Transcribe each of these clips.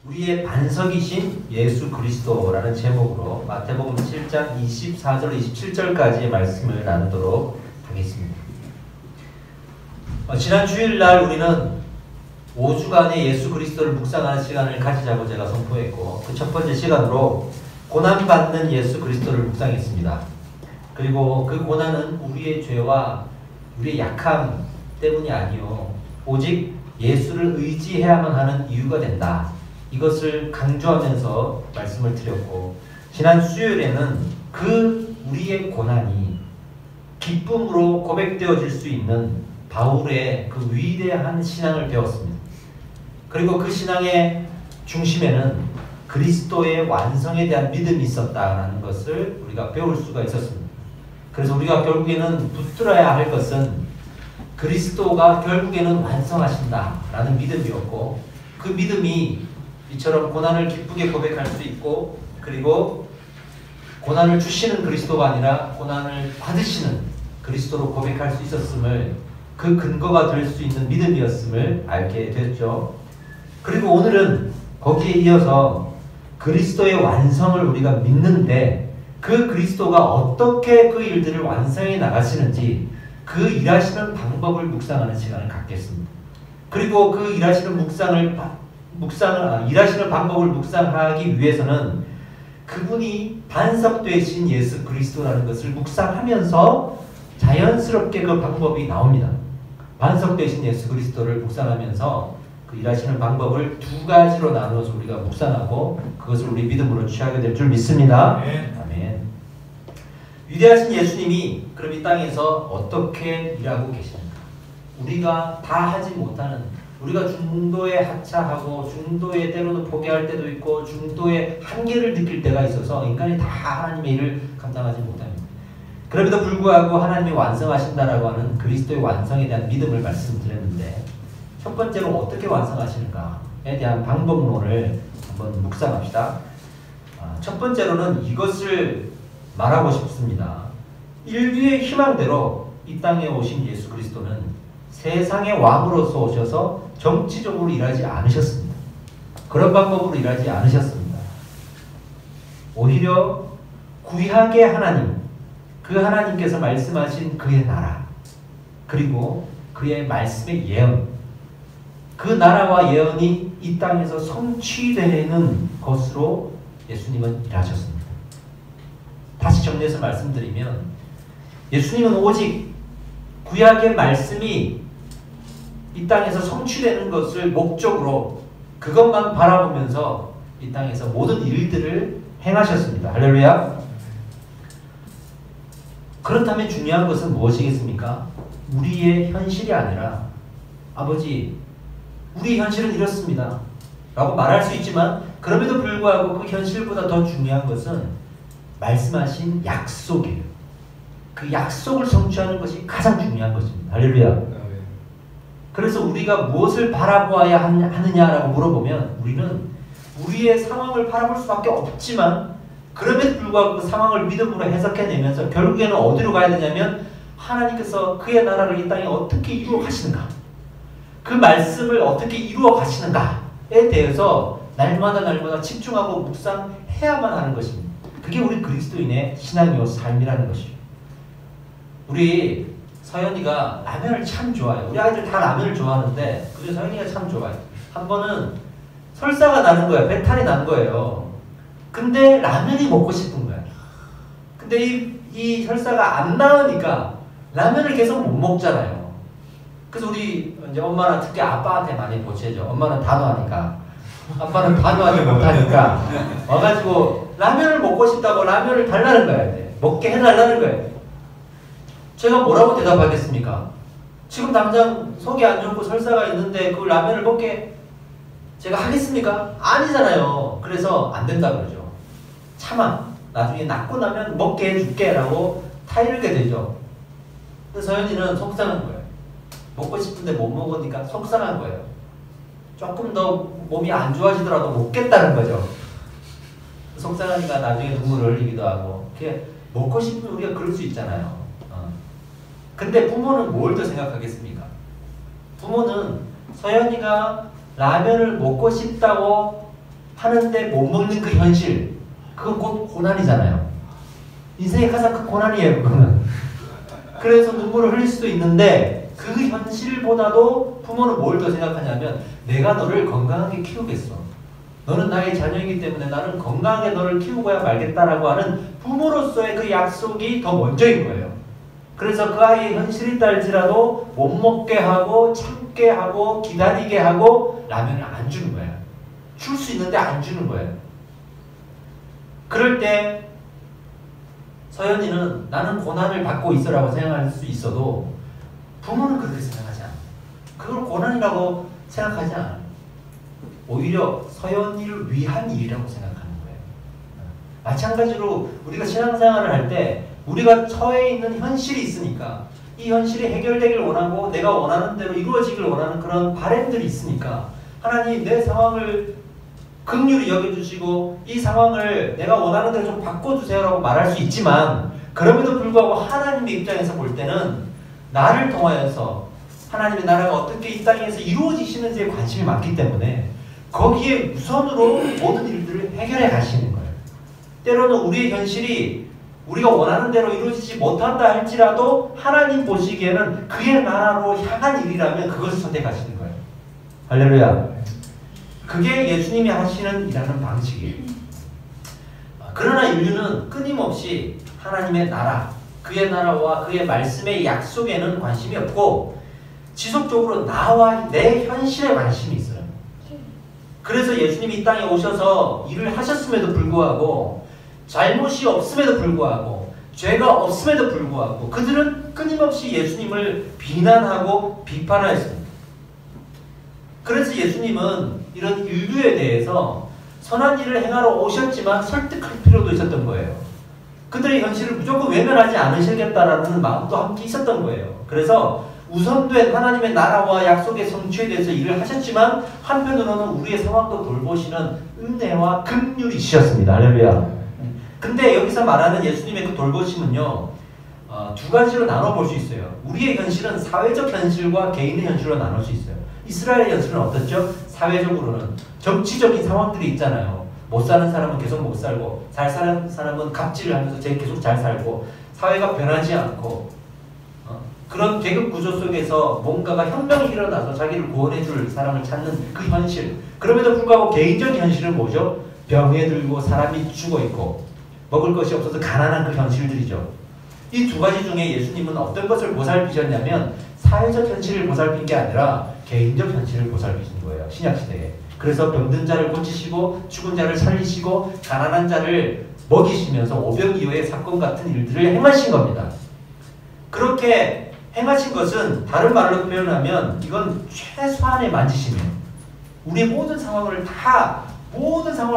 우리의 반석이신 예수 그리스도라는 제목으로 마태복음 7장 24절 27절까지의 말씀을 나누도록 하겠습니다. 지난 주일날 우리는 5주간의 예수 그리스도를 묵상하는 시간을 가지자고 제가 선포했고, 그 첫 번째 시간으로 고난받는 예수 그리스도를 묵상했습니다. 그리고 그 고난은 우리의 죄와 우리의 약함 때문이 아니요, 오직 예수를 의지해야만 하는 이유가 된다. 이것을 강조하면서 말씀을 드렸고, 지난 수요일에는 그 우리의 고난이 기쁨으로 고백되어질 수 있는 바울의 그 위대한 신앙을 배웠습니다. 그리고 그 신앙의 중심에는 그리스도의 완성에 대한 믿음이 있었다라는 것을 우리가 배울 수가 있었습니다. 그래서 우리가 결국에는 붙들어야 할 것은 그리스도가 결국에는 완성하신다라는 믿음이었고, 그 믿음이 이처럼 고난을 기쁘게 고백할 수 있고, 그리고 고난을 주시는 그리스도가 아니라 고난을 받으시는 그리스도로 고백할 수 있었음을, 그 근거가 될 수 있는 믿음이었음을 알게 됐죠. 그리고 오늘은 거기에 이어서 그리스도의 완성을 우리가 믿는데, 그 그리스도가 어떻게 그 일들을 완성해 나가시는지 그 일하시는 방법을 묵상하는 시간을 갖겠습니다. 그리고 그 일하시는 일하시는 방법을 묵상하기 위해서는 그분이 반석 되신 예수 그리스도라는 것을 묵상하면서 자연스럽게 그 방법이 나옵니다. 반석 되신 예수 그리스도를 묵상하면서 그 일하시는 방법을 두 가지로 나누어서 우리가 묵상하고 그것을 우리 믿음으로 취하게 될 줄 믿습니다. 아멘. 위대하신 예수님이 그럼 이 땅에서 어떻게 일하고 계십니까? 우리가 다 하지 못하는, 우리가 중도에 하차하고 중도에 때로는 포기할 때도 있고 중도에 한계를 느낄 때가 있어서 인간이 다 하나님의 일을 감당하지 못합니다. 그럼에도 불구하고 하나님이 완성하신다라고 하는 그리스도의 완성에 대한 믿음을 말씀드렸는데, 첫 번째로 어떻게 완성하시는가에 대한 방법론을 한번 묵상합시다. 첫 번째로는 이것을 말하고 싶습니다. 인류의 희망대로 이 땅에 오신 예수 그리스도는 세상의 왕으로서 오셔서 정치적으로 일하지 않으셨습니다. 그런 방법으로 일하지 않으셨습니다. 오히려 구약의 하나님, 그 하나님께서 말씀하신 그의 나라, 그리고 그의 말씀의 예언, 그 나라와 예언이 이 땅에서 성취되는 것으로 예수님은 일하셨습니다. 다시 정리해서 말씀드리면, 예수님은 오직 구약의 말씀이 이 땅에서 성취되는 것을 목적으로 그것만 바라보면서 이 땅에서 모든 일들을 행하셨습니다. 할렐루야. 그렇다면 중요한 것은 무엇이겠습니까? 우리의 현실이 아니라, 아버지, 우리 현실은 이렇습니다 라고 말할 수 있지만, 그럼에도 불구하고 그 현실보다 더 중요한 것은 말씀하신 약속이에요. 그 약속을 성취하는 것이 가장 중요한 것입니다. 할렐루야. 그래서 우리가 무엇을 바라보아야 하느냐라고 물어보면, 우리는 우리의 상황을 바라볼 수밖에 없지만, 그럼에도 불구하고 그 상황을 믿음으로 해석해내면서 결국에는 어디로 가야 되냐면, 하나님께서 그의 나라를 이 땅에 어떻게 이루어 가시는가, 그 말씀을 어떻게 이루어 가시는가에 대해서 날마다 집중하고 묵상해야만 하는 것입니다. 그게 우리 그리스도인의 신앙이요 삶이라는 것이죠. 우리 서연이가 라면을 참 좋아해요. 우리 아이들 다 라면을 좋아하는데 그중에 서연이가 참 좋아해요. 한 번은 설사가 나는 거예요. 배탈이 난 거예요. 근데 라면이 먹고 싶은 거야. 근데 이 설사가 안 나으니까 라면을 계속 못 먹잖아요. 그래서 우리 이제 엄마는 특히 아빠한테 많이 보채죠. 엄마는 단호하니까. 아빠는 단호하지 못하니까 와가지고 라면을 먹고 싶다고 라면을 달라는 거야. 먹게 해달라는 거예요. 제가 뭐라고 대답하겠습니까? 지금 당장 속이 안 좋고 설사가 있는데 그 라면을 먹게 제가 하겠습니까? 아니잖아요. 그래서 안 된다 그러죠. 참아. 나중에 낫고 나면 먹게 해줄게 라고 타이르게 되죠. 근데 서연이는 속상한 거예요. 먹고 싶은데 못 먹으니까 속상한 거예요. 조금 더 몸이 안 좋아지더라도 먹겠다는 거죠. 속상하니까 나중에 눈물을 흘리기도 하고. 먹고 싶으면 우리가 그럴 수 있잖아요. 근데 부모는 뭘 더 생각하겠습니까? 부모는 서연이가 라면을 먹고 싶다고 하는데 못 먹는 그 현실, 그건 곧 고난이잖아요. 인생의 가장 큰 고난이에요, 그거는. 그래서 눈물을 흘릴 수도 있는데 그 현실보다도 부모는 뭘 더 생각하냐면 내가 너를 건강하게 키우겠어. 너는 나의 자녀이기 때문에 나는 건강하게 너를 키우고야 말겠다라고 하는 부모로서의 그 약속이 더 먼저인 거예요. 그래서 그 아이의 현실이 딸지라도 못 먹게 하고 참게 하고 기다리게 하고 라면을 안 주는 거예요. 줄 수 있는데 안 주는 거예요. 그럴 때 서연이는 나는 고난을 받고 있어라고 생각할 수 있어도 부모는 그렇게 생각하지 않아요. 그걸 고난이라고 생각하지 않아요. 오히려 서연이를 위한 일이라고 생각하는 거예요. 마찬가지로 우리가 신앙생활을 할 때 우리가 처해 있는 현실이 있으니까 이 현실이 해결되길 원하고 내가 원하는 대로 이루어지길 원하는 그런 바램들이 있으니까 하나님 내 상황을 긍휼히 여겨주시고 이 상황을 내가 원하는 대로 좀 바꿔주세요라고 말할 수 있지만 그럼에도 불구하고 하나님의 입장에서 볼 때는 나를 통하여서 하나님의 나라가 어떻게 이 땅에서 이루어지시는지에 관심이 많기 때문에 거기에 우선으로 모든 일들을 해결해 가시는 거예요. 때로는 우리의 현실이 우리가 원하는 대로 이루어지지 못한다 할지라도 하나님 보시기에는 그의 나라로 향한 일이라면 그것을 선택하시는 거예요. 할렐루야. 그게 예수님이 하시는 일하는 방식이에요. 그러나 인류는 끊임없이 하나님의 나라, 그의 나라와 그의 말씀의 약속에는 관심이 없고 지속적으로 나와 내 현실에 관심이 있어요. 그래서 예수님이 이 땅에 오셔서 일을 하셨음에도 불구하고 잘못이 없음에도 불구하고 죄가 없음에도 불구하고 그들은 끊임없이 예수님을 비난하고 비판하였습니다. 그래서 예수님은 이런 인류에 대해서 선한 일을 행하러 오셨지만 설득할 필요도 있었던 거예요. 그들의 현실을 무조건 외면하지 않으시겠다라는 마음도 함께 있었던 거예요. 그래서 우선된 하나님의 나라와 약속의 성취에 대해서 일을 하셨지만 한편으로는 우리의 상황도 돌보시는 은혜와 긍휼이셨습니다. 할렐루야. 근데 여기서 말하는 예수님의 그 돌보심은요, 두 가지로 나눠볼 수 있어요. 우리의 현실은 사회적 현실과 개인의 현실로 나눌 수 있어요. 이스라엘의 현실은 어떻죠? 사회적으로는 정치적인 상황들이 있잖아요. 못 사는 사람은 계속 못 살고 잘 사는 사람은 갑질을 하면서 계속 잘 살고 사회가 변하지 않고 그런 계급 구조 속에서 뭔가가 혁명이 일어나서 자기를 구원해줄 사람을 찾는 그 현실. 그럼에도 불구하고 개인적인 현실은 뭐죠? 병에 들고 사람이 죽어 있고 먹을 것이 없어서 가난한 그 현실들이죠. 이 두 가지 중에 예수님은 어떤 것을 보살피셨냐면 사회적 현실을 보살핀 게 아니라 개인적 현실을 보살피신 거예요. 신약시대에. 그래서 병든 자를 고치시고 죽은 자를 살리시고 가난한 자를 먹이시면서 오병이어의 사건 같은 일들을 행하신 겁니다. 그렇게 행하신 것은 다른 말로 표현하면 이건 최소한의 만지심이에요. 우리의 모든 상황을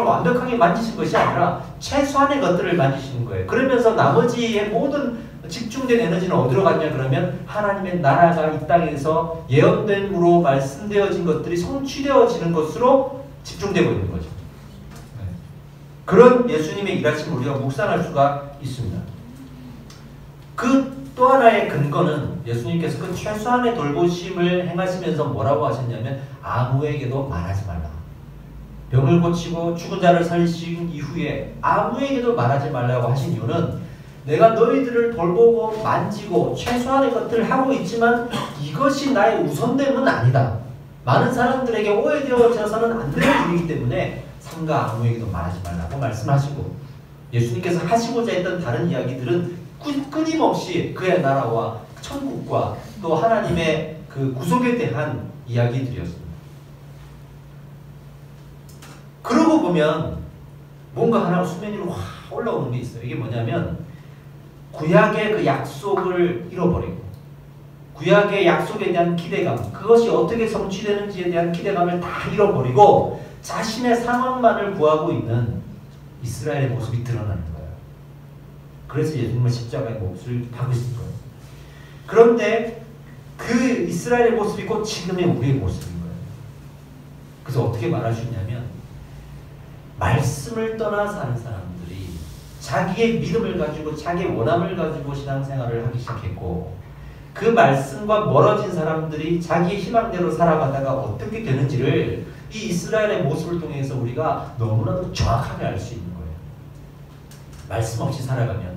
완벽하게 만지신 것이 아니라 최소한의 것들을 만지시는 거예요. 그러면서 나머지의 모든 집중된 에너지는 어디로 갔냐 그러면 하나님의 나라가 이 땅에서 예언됨으로 말씀되어진 것들이 성취되어지는 것으로 집중되고 있는 거죠. 그런 예수님의 일하심을 우리가 묵상할 수가 있습니다. 그 또 하나의 근거는 예수님께서 그 최소한의 돌보심을 행하시면서 뭐라고 하셨냐면 아무에게도 말하지 말라. 병을 고치고 죽은 자를 살리신 이후에 아무에게도 말하지 말라고 하신 이유는 내가 너희들을 돌보고 만지고 최소한의 것들을 하고 있지만 이것이 나의 우선됨은 아니다. 많은 사람들에게 오해되어져서는 안 되는 일이기 때문에 삼가 아무에게도 말하지 말라고 말씀하시고 예수님께서 하시고자 했던 다른 이야기들은 끊임없이 그의 나라와 천국과 또 하나님의 그 구속에 대한 이야기들이었습니다. 그러고 보면 뭔가 하나가 수면 위로 확 올라오는 게 있어요. 이게 뭐냐면 구약의 그 약속을 잃어버리고 구약의 약속에 대한 기대감, 그것이 어떻게 성취되는지에 대한 기대감을 다 잃어버리고 자신의 상황만을 구하고 있는 이스라엘의 모습이 드러나는 거예요. 그래서 예수님은 십자가의 몫을 박으신 거예요. 그런데 그 이스라엘의 모습이 곧 지금의 우리의 모습인 거예요. 그래서 어떻게 말할 수 있냐면 말씀을 떠나 사는 사람들이 자기의 믿음을 가지고 자기의 원함을 가지고 신앙생활을 하기 시작했고 그 말씀과 멀어진 사람들이 자기의 희망대로 살아가다가 어떻게 되는지를 이 이스라엘의 모습을 통해서 우리가 너무나도 정확하게 알 수 있는 거예요. 말씀 없이 살아가면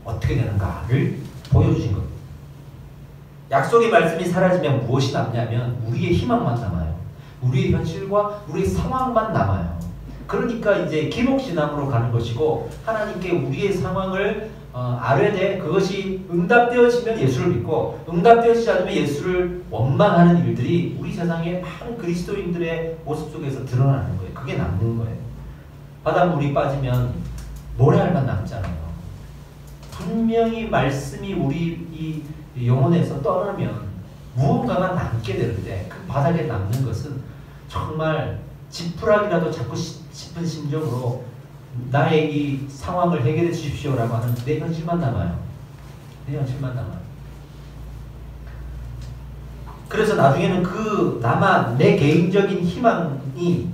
어떻게 되는가를 보여주신 겁니다. 약속의 말씀이 사라지면 무엇이 남냐면 우리의 희망만 남아요. 우리의 현실과 우리의 상황만 남아요. 그러니까 이제 기복신앙으로 가는 것이고 하나님께 우리의 상황을 아뢰되 그것이 응답되어지면 예수를 믿고 응답되어지지 않으면 예수를 원망하는 일들이 우리 세상의 많은 그리스도인들의 모습 속에서 드러나는 거예요. 그게 남는 거예요. 바닷물이 빠지면 노래할만 남잖아요. 분명히 말씀이 우리 이 영혼에서 떠나면 무언가가 남게 되는데 그 바닥에 남는 것은 정말 지푸라기라도 잡고 싶은 심정으로 나의 이 상황을 해결해 주십시오라고 하는 내 현실만 남아요. 내 현실만 남아요. 그래서 나중에는 그 나만 내 개인적인 희망이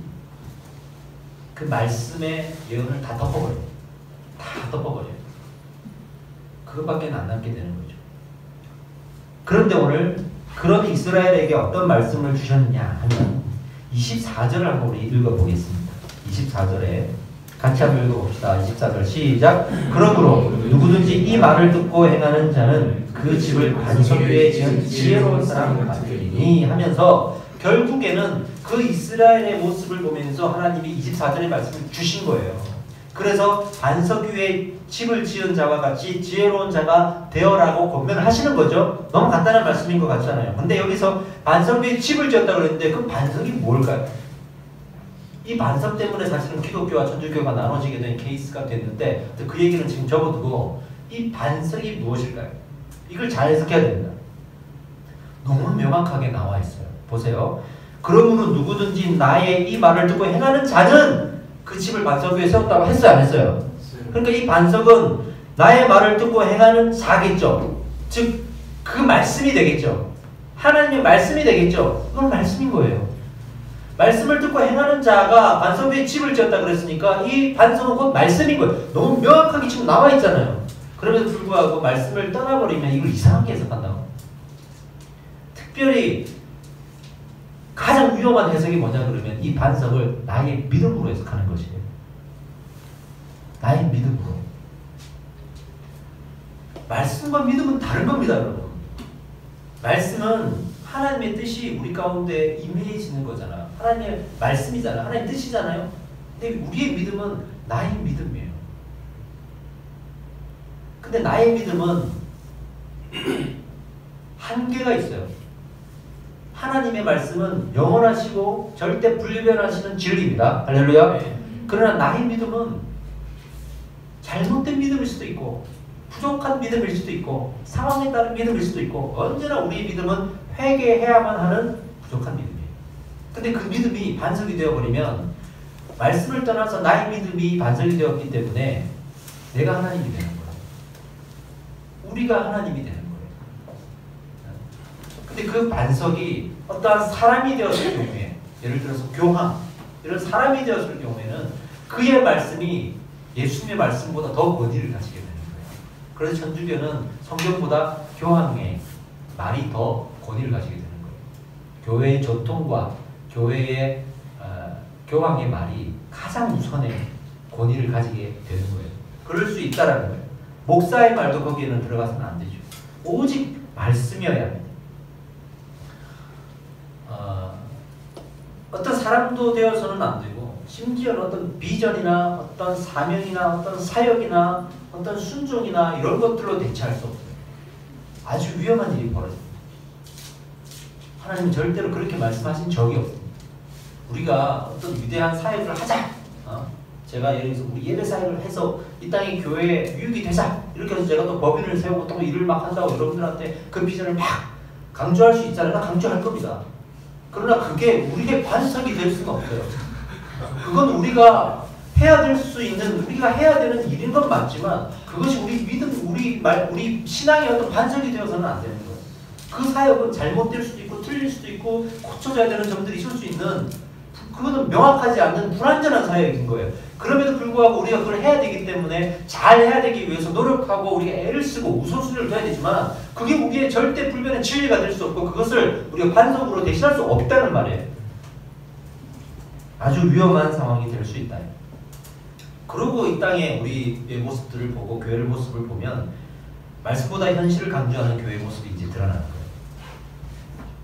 그 말씀의 예언을 다 덮어버려요. 다 덮어버려요. 그것밖에 안 남게 되는 거죠. 그런데 오늘 그런 이스라엘에게 어떤 말씀을 주셨느냐 하면 24절을 한번 우리 읽어보겠습니다. 24절에 같이 한번 읽어봅시다. 24절 시작. 그러므로 누구든지 이 말을 듣고 행하는 자는 그 집을 반석 위에 지은 지혜로운 사람을 같으리니 하면서 결국에는 그 이스라엘의 모습을 보면서 하나님이 24절의 말씀을 주신 거예요. 그래서 반석 위에 집을 지은 자와 같이 지혜로운 자가 되어라고 권면을 하시는 거죠. 너무 간단한 말씀인 것 같잖아요. 근데 여기서 반석 위에 집을 지었다고 그랬는데 그 반석이 뭘까요? 이 반석 때문에 사실은 기독교와 천주교가 나눠지게 된 케이스가 됐는데 그 얘기는 지금 접어두고 이 반석이 무엇일까요? 이걸 잘 해석해야 됩니다. 너무 명확하게 나와 있어요. 보세요. 그러므로 누구든지 나의 이 말을 듣고 행하는 자는 그 집을 반석 위에 세웠다고 했어요? 안 했어요? 그러니까 이 반석은 나의 말을 듣고 행하는 자겠죠. 즉 그 말씀이 되겠죠. 하나님의 말씀이 되겠죠. 그건 말씀인 거예요. 말씀을 듣고 행하는 자가 반석 위에 집을 지었다 그랬으니까 이 반석은 곧 말씀인 거예요. 너무 명확하게 지금 나와 있잖아요. 그럼에도 불구하고 말씀을 떠나버리면 이걸 이상하게 해석한다고. 특별히 가장 위험한 해석이 뭐냐 그러면 이 반석을 나의 믿음으로 해석하는 것이에요. 나의 믿음으로. 말씀과 믿음은 다른 겁니다, 여러분. 말씀은 하나님의 뜻이 우리 가운데 임해지는 거잖아. 하나님의 말씀이잖아. 하나님의 뜻이잖아요. 근데 우리의 믿음은 나의 믿음이에요. 근데 나의 믿음은 한계가 있어요. 하나님의 말씀은 영원하시고 절대 불변하시는 진리입니다. 할렐루야. 그러나 나의 믿음은 잘못된 믿음일 수도 있고 부족한 믿음일 수도 있고 상황에 따른 믿음일 수도 있고 언제나 우리의 믿음은 회개해야만 하는 부족한 믿음이에요. 근데 그 믿음이 반석이 되어버리면 말씀을 떠나서 나의 믿음이 반석이 되었기 때문에 내가 하나님이 되는 거예요. 우리가 하나님이 되는 거예요. 근데 그 반석이 어떠한 사람이 되었을 경우에 예를 들어서 교황 이런 사람이 되었을 경우에는 그의 말씀이 예수님의 말씀보다 더 권위를 가지게 되는 거예요. 그래서 천주교는 성경보다 교황의 말이 더 권위를 가지게 되는 거예요. 교회의 전통과 교회의 교황의 말이 가장 우선의 권위를 가지게 되는 거예요. 그럴 수 있다라는 거예요. 목사의 말도 거기에는 들어가서는 안 되죠. 오직 말씀이어야 합니다. 어떤 사람도 되어서는 안 되고 심지어는 어떤 비전이나 어떤 사명이나 어떤 사역이나 어떤 순종이나 이런 것들로 대체할 수 없어요. 아주 위험한 일이 벌어집니다. 하나님은 절대로 그렇게 말씀하신 적이 없습니다. 우리가 어떤 위대한 사역을 하자. 제가 예를 들어서 우리 예배 사역을 해서 이 땅의 교회에 유익이 되자. 이렇게 해서 제가 또 법인을 세우고 또 일을 막 한다고 여러분들한테 그 비전을 막 강조할 수 있잖아요. 나 강조할 겁니다. 그러나 그게 우리의 반석이 될 수가 없어요. 그건 우리가 해야 될 수 있는, 우리가 해야 되는 일인 건 맞지만 그것이 우리 믿음, 우리 신앙의 어떤 반석이 되어서는 안 되는 거예요. 그 사역은 잘못될 수도 있고 틀릴 수도 있고 고쳐져야 되는 점들이 있을 수 있는, 그거는 명확하지 않는 불완전한 사역인 거예요. 그럼에도 불구하고 우리가 그걸 해야 되기 때문에 잘 해야 되기 위해서 노력하고 우리가 애를 쓰고 우선순위를 둬야 되지만 그게 우리의 절대 불변의 진리가 될 수 없고 그것을 우리가 반석으로 대신할 수 없다는 말이에요. 아주 위험한 상황이 될 수 있다. 그리고 이 땅에 우리의 모습들을 보고 교회의 모습을 보면 말씀보다 현실을 강조하는 교회의 모습이 이제 드러나는 거예요.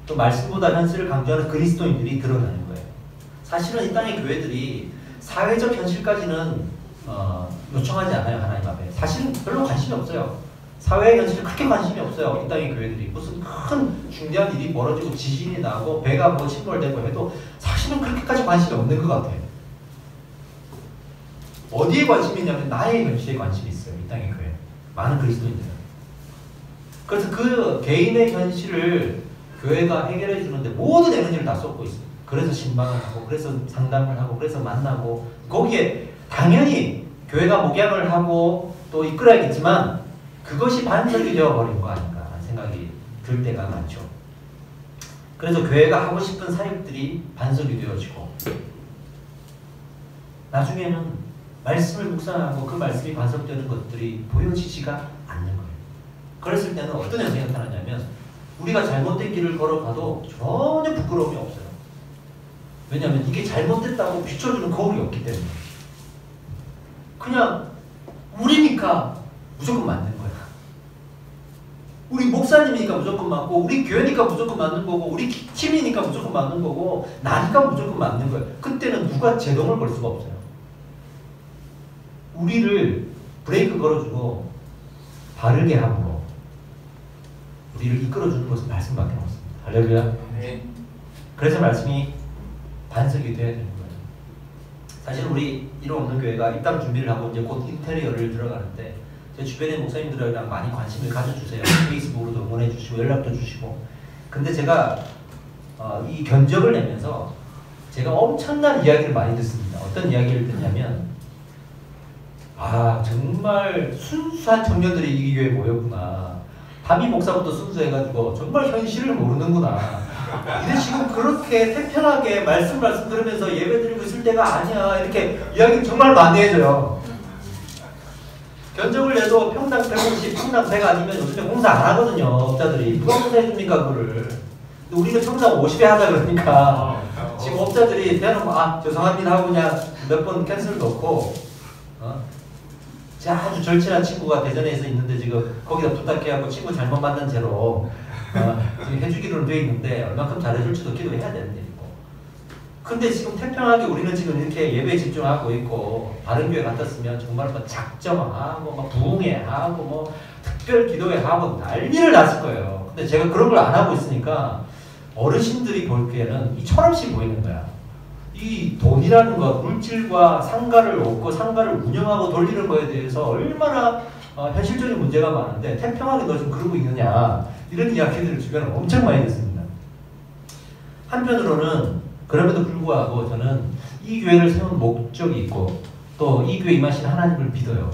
또 말씀보다 현실을 강조하는 그리스도인들이 드러나는 거예요. 사실은 이 땅의 교회들이 사회적 현실까지는 요청하지 않아요. 하나님 앞에. 사실은 별로 관심이 없어요. 사회의 현실에 그렇게 관심이 없어요. 이 땅의 교회들이. 무슨 큰 중대한 일이 벌어지고 지진이 나고 배가 뭐 침몰되고 해도 사실은 그렇게까지 관심이 없는 것 같아요. 어디에 관심이 있냐면 나의 현실에 관심이 있어요. 이 땅의 교회. 많은 그리스도인들은. 그래서 그 개인의 현실을 교회가 해결해 주는데 모든 에너지를 다 쏟고 있어요. 그래서 신방을 하고, 그래서 상담을 하고, 그래서 만나고, 거기에 당연히 교회가 목양을 하고 또 이끌어야겠지만 그것이 반석이 되어버린 거 아닌가 하는 생각이 들 때가 많죠. 그래서 교회가 하고 싶은 사역들이 반석이 되어지고 나중에는 말씀을 묵상하고 그 말씀이 반석되는 것들이 보여지지가 않는 거예요. 그랬을 때는 어떤 현상이 나타나냐면 우리가 잘못된 길을 걸어가도 전혀 부끄러움이 없어요. 왜냐하면 이게 잘못됐다고 비춰주는 거울이 없기 때문에. 그냥 우리니까 무조건 맞는 거야. 우리 목사님이니까 무조건 맞고, 우리 교회니까 무조건 맞는 거고, 우리 팀이니까 무조건 맞는 거고, 나니까 무조건 맞는 거예요. 그때는 누가 제동을 걸 수가 없어요. 우리를 브레이크 걸어주고 바르게 함으로 우리를 이끌어주는 것은 말씀밖에 없습니다. 할렐루야. 네. 그래서 말씀이 반석이 되어야 되는 거예요. 사실 우리 이름 없는 교회가 입당 준비를 하고 이제 곧 인테리어를 들어가는데 제 주변의 목사님들이랑 많이 관심을 가져주세요. 페이스북으로도 응원해 주시고 연락도 주시고. 근데 제가 이 견적을 내면서 제가 엄청난 이야기를 많이 듣습니다. 어떤 이야기를 듣냐면 정말 순수한 청년들이 이 교회에 모였구나. 담임 목사부터 순수해가지고 정말 현실을 모르는구나. 이제 지금 그렇게 태평하게 말씀 들으면서 예배 드리고 있을 때가 아니야. 이렇게 이야기를 정말 많이 해줘요. 견적을 내도 평당 150, 평당 100 아니면 요즘에 공사 안 하거든요. 업자들이. 누가 공사해줍니까 그거를. 우리는 평당 50에 하자 그러니까 지금 업자들이 대놓고 죄송합니다 하고 그냥 몇 번 캔슬 넣고 아주 절친한 친구가 대전에서 있는데 지금 거기다 부탁해갖고 친구 잘못 만난 채로 지금 해주기로 돼 있는데 얼만큼 잘해줄지도 기도해야 되는 일이고. 근데 지금 태평하게 우리는 지금 이렇게 예배에 집중하고 있고 다른 교회 같았으면 정말 뭐 작정하고 뭐 부흥회하고 뭐 특별 기도회하고 난리를 났을 거예요. 근데 제가 그런 걸 안 하고 있으니까 어르신들이 보기에는 이처럼씩 보이는 거야. 이 돈이라는 것, 물질과 상가를 얻고 상가를 운영하고 돌리는 거에 대해서 얼마나 현실적인 문제가 많은데 태평하게 너 지금 그러고 있느냐 이런 이야기들을 주변에 엄청 많이 듣습니다. 한편으로는 그럼에도 불구하고 저는 이 교회를 세운 목적이 있고 또 이 교회에 임하신 하나님을 믿어요.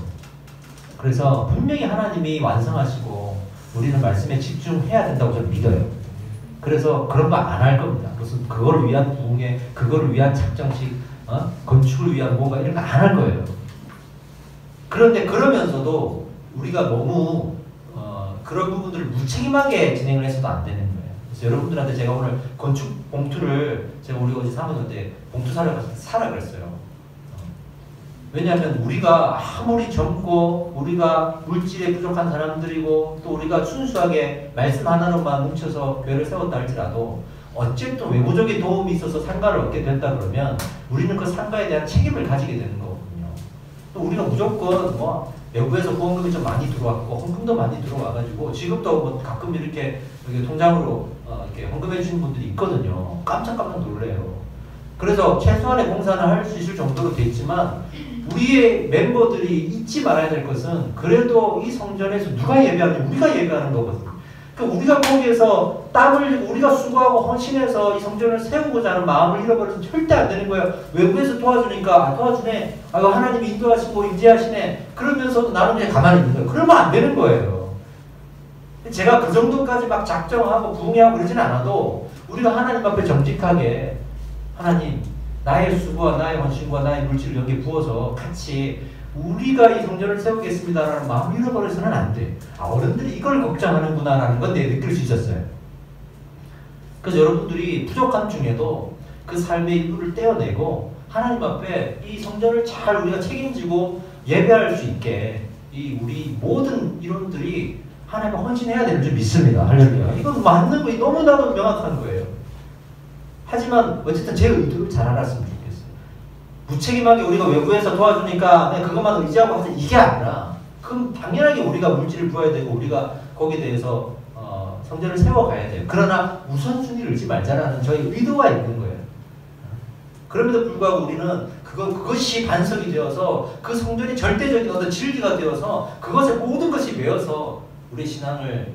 그래서 분명히 하나님이 완성하시고 우리는 말씀에 집중해야 된다고 저는 믿어요. 그래서 그런 거 안 할 겁니다. 무슨 그거를 위한 부흥회, 그거를 위한 작정식, 건축을 위한 뭔가 이런 거 안 할 거예요. 그런데 그러면서도 우리가 너무 그런 부분들을 무책임하게 진행을 해서도 안 되는 거예요. 그래서 여러분들한테 제가 오늘 건축 봉투를 제가 우리 어제 사모님한테 봉투 사라 그랬어요. 왜냐하면 우리가 아무리 젊고 우리가 물질에 부족한 사람들이고 또 우리가 순수하게 말씀 하나로만 뭉쳐서 교회를 세웠다 할지라도 어쨌든 외부적인 도움이 있어서 상가를 얻게 된다 그러면 우리는 그 상가에 대한 책임을 가지게 되는 거거든요. 또 우리가 무조건 뭐 외부에서 후원금이 좀 많이 들어왔고 헌금도 많이 들어와가지고 지금도 뭐 가끔 이렇게 통장으로 이렇게 헌금해 주시는 분들이 있거든요. 깜짝깜짝 놀래요. 그래서 최소한의 공사는 할 수 있을 정도로 돼 있지만 우리의 멤버들이 잊지 말아야 될 것은 그래도 이 성전에서 누가 예배하는지 우리가 예배하는 거거든요. 그러니까 우리가 거기에서 땀 흘리고 우리가 수고하고 헌신해서 이 성전을 세우고자 하는 마음을 잃어버려서 절대 안 되는 거예요. 외부에서 도와주니까 도와주네. 하나님이 인도하시고 인재하시네. 그러면서도 나는 그냥 가만히 있는 거예요. 그러면 안 되는 거예요. 제가 그 정도까지 막 작정하고 부흥하고 그러진 않아도 우리가 하나님 앞에 정직하게 하나님 나의 수고와 나의 헌신과 나의 물질을 여기에 부어서 같이 우리가 이 성전을 세우겠습니다라는 마음을 잃어버려서는 안 돼. 어른들이 이걸 걱정하는구나 라는 건 내가 느낄 수 있었어요. 그래서 여러분들이 부족함 중에도 그 삶의 일부를 떼어내고 하나님 앞에 이 성전을 잘 우리가 책임지고 예배할 수 있게 이 우리 모든 이론들이 하나님께 헌신해야 되는 줄 믿습니다. 할렐루야. 이건 맞는 거 너무나도 명확한 거예요. 하지만 어쨌든 제 의도를 잘 알았으면 좋겠어요. 무책임하게 우리가 외부에서 도와주니까 그냥 그것만 의지하고 하자 이게 아니라 그럼 당연하게 우리가 물질을 부어야 되고 우리가 거기에 대해서 성전을 세워가야 돼요. 그러나 우선순위를 잃지 말자라는 저희 의도가 있는 거예요. 그럼에도 불구하고 우리는 그것이 반석이 되어서 그 성전이 절대적인 어떤 진리가 되어서 그것에 모든 것이 메어서 우리 신앙을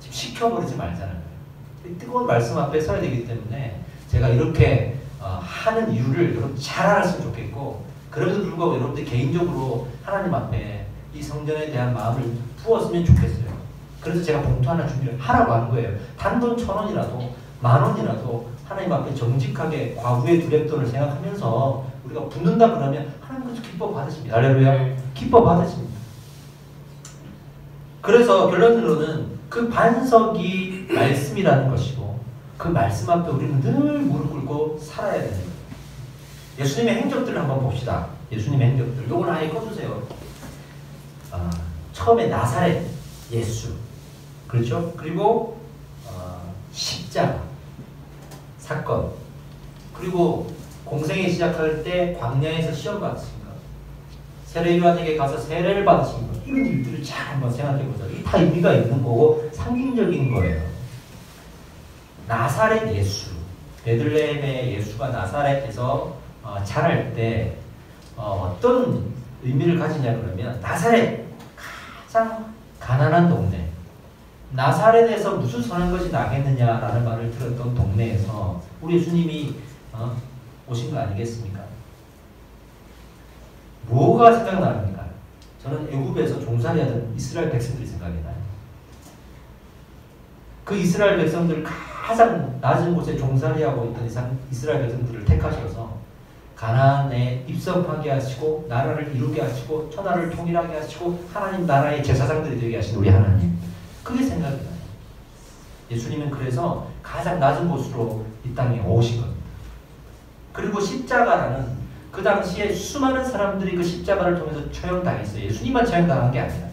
지금 식혀버리지 말자는 거예요. 뜨거운 말씀 앞에 서야 되기 때문에 제가 이렇게 하는 이유를 여러분 잘 알았으면 좋겠고 그럼에도 불구하고 여러분들 개인적으로 하나님 앞에 이 성전에 대한 마음을 부었으면 좋겠어요. 그래서 제가 봉투 하나 준비를 하라고 한 거예요. 단돈 1,000원이라도 10,000원이라도 하나님 앞에 정직하게 과부의 두렵돈을 생각하면서 우리가 붓는다 그러면 하나님께서 기뻐 받으십니다. 할렐루야. 기뻐 받으십니다. 그래서 결론으로는 그 반석이 말씀이라는 것이고 그 말씀 앞에 우리는 늘 무릎 꿇고 살아야 되는 거예요. 예수님의 행적들을 한번 봅시다. 예수님의 행적들. 요건 아예 꺼주세요. 처음에 나사렛 예수. 그렇죠? 그리고 십자가 사건. 그리고 공생에 시작할 때 광야에서 시험 받으신 것. 세례요한에게 가서 세례를 받으신 것. 이런 일들을 잘 한번 생각해보자. 이게 다 의미가 있는 거고 상징적인 거예요. 나사렛 예수. 베들레헴의 예수가 나사렛에서 자랄 때 어떤 의미를 가지냐 그러면 나사렛 가장 가난한 동네. 나사렛에서 무슨 선한 것이 나겠느냐라는 말을 들었던 동네에서 우리 예수님이 오신 거 아니겠습니까? 뭐가 생각납니까? 저는 애굽에서 종살이하던 이스라엘 백성들이 생각이 나요. 그 이스라엘 백성들 가장 낮은 곳에 종살이하고 있던 이스라엘 백성들을 택하셔서 가나안에 입성하게 하시고 나라를 이루게 하시고 천하를 통일하게 하시고 하나님 나라의 제사장들이 되게 하신 우리 하나님. 그게 생각이 나요. 예수님은 그래서 가장 낮은 곳으로 이 땅에 오신 겁니다. 그리고 십자가라는 그 당시에 수많은 사람들이 그 십자가를 통해서 처형당했어요. 예수님만 처형당한 게 아니라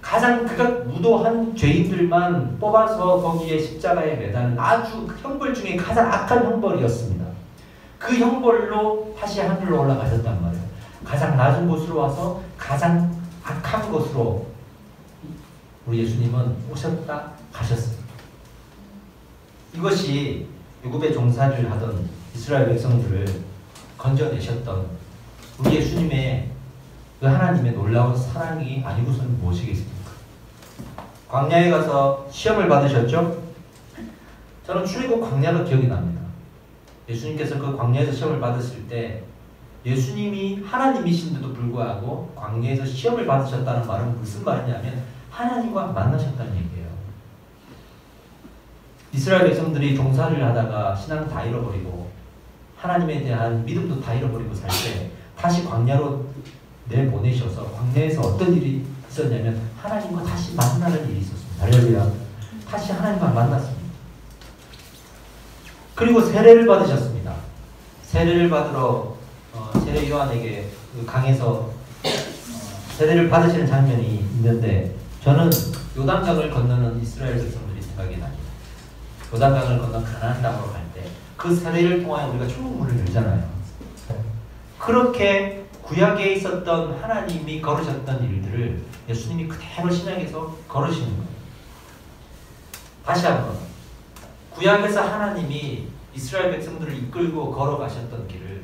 가장 그가 무도한 죄인들만 뽑아서 거기에 십자가에 매다는 아주 형벌 중에 가장 악한 형벌이었습니다. 그 형벌로 다시 하늘로 올라가셨단 말이에요. 가장 낮은 곳으로 와서 가장 악한 곳으로 우리 예수님은 오셨다 가셨습니다. 이것이 애굽에 종살이를 하던 이스라엘 백성들을 건져내셨던 우리 예수님의 그 하나님의 놀라운 사랑이 아니고서는 무엇이겠습니까? 광야에 가서 시험을 받으셨죠? 저는 출애굽 광야가 기억이 납니다. 예수님께서 그 광야에서 시험을 받으실 때 예수님이 하나님이신데도 불구하고 광야에서 시험을 받으셨다는 말은 무슨 말이냐면 하나님과 만나셨다는 얘기예요. 이스라엘 백성들이 종살이를 하다가 신앙 다 잃어버리고 하나님에 대한 믿음도 다 잃어버리고 살 때 다시 광야로 내보내셔서 광야에서 어떤 일이 있었냐면 하나님과 다시 만나는 일이 있었습니다. 할렐루야. 다시 하나님과 만났습니다. 그리고 세례를 받으셨습니다. 세례를 받으러 세례 요한에게 그 강에서 세례를 받으시는 장면이 있는데 저는 요단강을 건너는 이스라엘 백성들이 생각이 납니다. 요단강을 건너 가나안 땅으로 갈 때 그 세례를 통하여 우리가 천국문을 열잖아요. 그렇게 구약에 있었던 하나님이 걸으셨던 일들을 예수님이 그대로 신약에서 걸으시는 거예요. 다시 한번 구약에서 하나님이 이스라엘 백성들을 이끌고 걸어가셨던 길을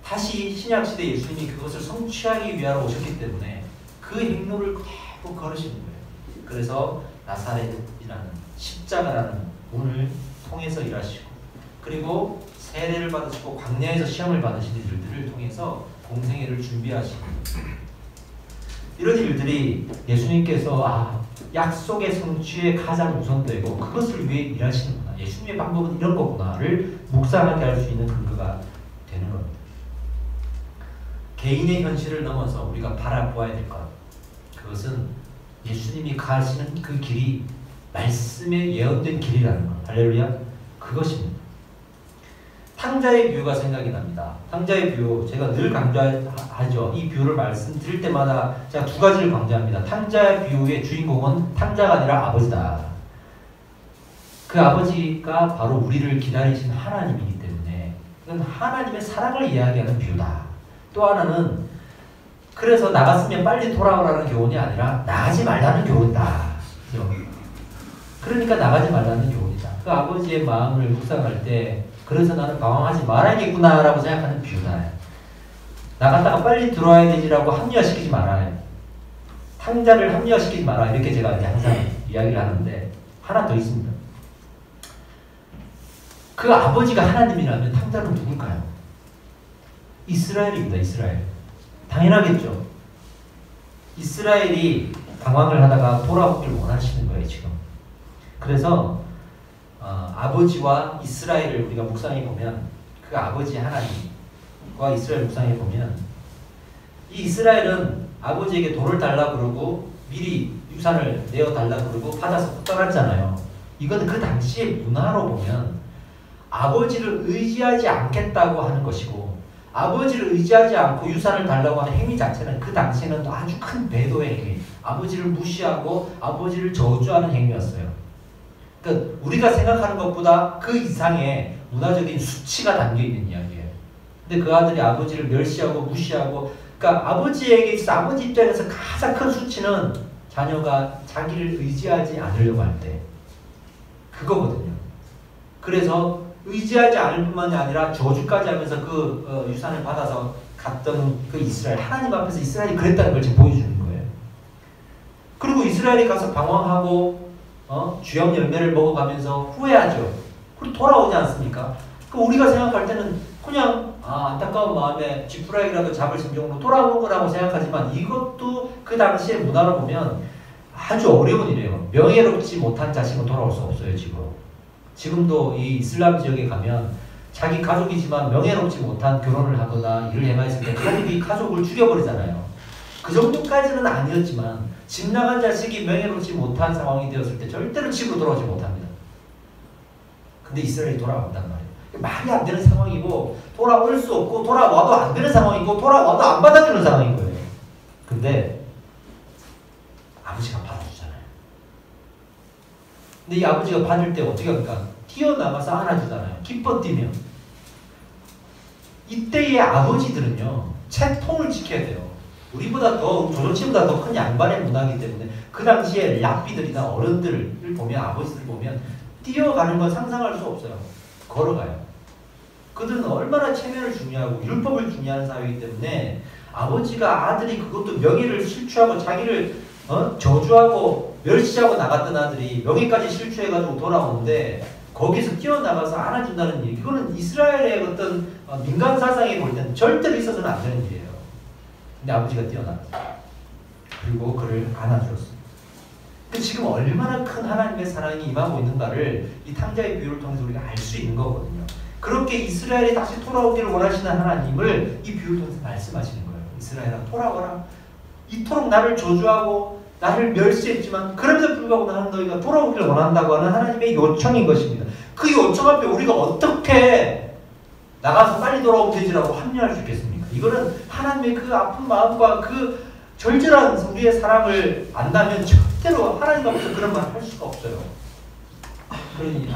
다시 신약시대 예수님이 그것을 성취하기 위하여 오셨기 때문에 그 행로를 그대로 걸으시는 거예요. 그래서 나사렛이라는 십자가라는 문을 통해서 일하시고 그리고 세례를 받으시고 광야에서 시험을 받으시는 일들을 통해서 공생애를 준비하시고 이런 일들이 예수님께서 약속의 성취에 가장 우선되고 그것을 위해 일하시는구나. 예수님의 방법은 이런 거구나를 묵상하게 할 수 있는 근거가 되는 겁니다. 개인의 현실을 넘어서 우리가 바라보아야 될 것. 그것은 예수님이 가시는 그 길이 말씀에 예언된 길이라는 것. 할렐루야. 그것입니다. 탕자의 비유가 생각이 납니다. 탕자의 비유 제가 늘 강조하죠. 이 비유를 말씀드릴 때마다 제가 두 가지를 강조합니다. 탕자의 비유의 주인공은 탕자가 아니라 아버지다. 그 아버지가 바로 우리를 기다리신 하나님이기 때문에 이건 하나님의 사랑을 이야기하는 비유다. 또 하나는 그래서 나갔으면 빨리 돌아오라는 교훈이 아니라 나가지 말라는 교훈이다. 그러니까 나가지 말라는 교훈이다. 그 아버지의 마음을 묵상할 때 그래서 나는 방황하지 말아야겠구나 라고 생각하는 비유다. 나갔다가 빨리 들어와야 되지라고 합리화시키지 말아요. 탕자를 합리화시키지 마라. 이렇게 제가 이제 항상 이야기를 하는데 하나 더 있습니다. 그 아버지가 하나님이라면 탕자는 누굴까요? 이스라엘입니다. 이스라엘. 당연하겠죠. 이스라엘이 방황을 하다가 돌아오길 원하시는 거예요. 지금. 그래서 아버지와 이스라엘을 우리가 묵상해 보면 그 아버지 하나님과 이스라엘 묵상해 보면 이 이스라엘은 아버지에게 돌을 달라고 그러고 미리 유산을 내어달라고 그러고 받아서 떠났잖아요. 이건 그 당시의 문화로 보면 아버지를 의지하지 않겠다고 하는 것이고 아버지를 의지하지 않고 유산을 달라고 하는 행위 자체는 그 당시에는 아주 큰 배도의 행위, 아버지를 무시하고 아버지를 저주하는 행위였어요. 그러니까 우리가 생각하는 것보다 그 이상의 문화적인 수치가 담겨있는 이야기예요. 근데 그 아들이 아버지를 멸시하고 무시하고, 그러니까 아버지에게 있어 아버지 입장에서 가장 큰 수치는 자녀가 자기를 의지하지 않으려고 할 때 그거거든요. 그래서 의지하지 않을 뿐만이 아니라 저주까지 하면서 그 유산을 받아서 갔던 그 이스라엘, 하나님 앞에서 이스라엘이 그랬다는 걸 지금 보여주는 거예요. 그리고 이스라엘이 가서 방황하고 주염 열매를 먹어가면서 후회하죠. 그리고 돌아오지 않습니까? 그 우리가 생각할 때는 그냥 안타까운 마음에 지푸라기라도 잡을 심정으로 돌아온 거라고 생각하지만 이것도 그 당시의 문화로 보면 아주 어려운 일이에요. 명예롭지 못한 자식은 돌아올 수 없어요. 지금도 이 이슬람 지역에 가면 자기 가족이지만 명예롭지 못한 결혼을 하거나 일을 행하였을 때 가족이 가족을 죽여버리잖아요. 그 정도까지는 아니었지만 집 나간 자식이 명예롭지 못한 상황이 되었을 때 절대로 집으로 돌아오지 못합니다. 근데 이스라엘이 돌아온단 말이에요. 말이 안 되는 상황이고 돌아올 수 없고 돌아와도 안 되는 상황이고 돌아와도 안 받아주는 상황인 거예요. 근데 아버지가 받아주잖아요. 근데 이 아버지가 받을 때 어떻게 합니까? 뛰어나가서 안아주잖아요. 기뻐 뛰며. 이때의 아버지들은요, 채통을 지켜야 돼요. 우리보다 더, 조정치보다 더 큰 양반의 문화이기 때문에 그 당시에 랍비들이나 어른들을 보면, 아버지들 보면 뛰어가는 건 상상할 수 없어요. 걸어가요. 그들은 얼마나 체면을 중요하고 율법을 중요하는 사회이기 때문에 아버지가 아들이 그것도 명예를 실추하고 자기를 저주하고 멸시하고 나갔던 아들이 명예까지 실추해가지고 돌아오는데 거기서 뛰어나가서 안아준다는 일, 이거는 이스라엘의 어떤 민간 사상에 볼 때는 절대로 있어서는 안 되는 일이에요. 근데 아버지가 뛰어나갔어요. 그리고 그를 안아주었습니다. 지금 얼마나 큰 하나님의 사랑이 임하고 있는가를 이 탕자의 비유를 통해서 우리가 알 수 있는 거거든요. 그렇게 이스라엘이 다시 돌아오기를 원하시는 하나님을 이 비유를 통해서 말씀하시는 거예요. 이스라엘아, 돌아와라. 이토록 나를 저주하고 나를 멸시했지만 그럼에도 불구하고 나는 너희가 돌아오기를 원한다고 하는 하나님의 요청인 것입니다. 그 요청 앞에 우리가 어떻게 나가서 빨리 돌아오면 되지라고 합리화할 수 있겠습니까? 이거는 하나님의 그 아픈 마음과 그 절절한 우리의 사랑을 안다면 절대로 하나님 앞에서 그런 말 할 수가 없어요. 그러니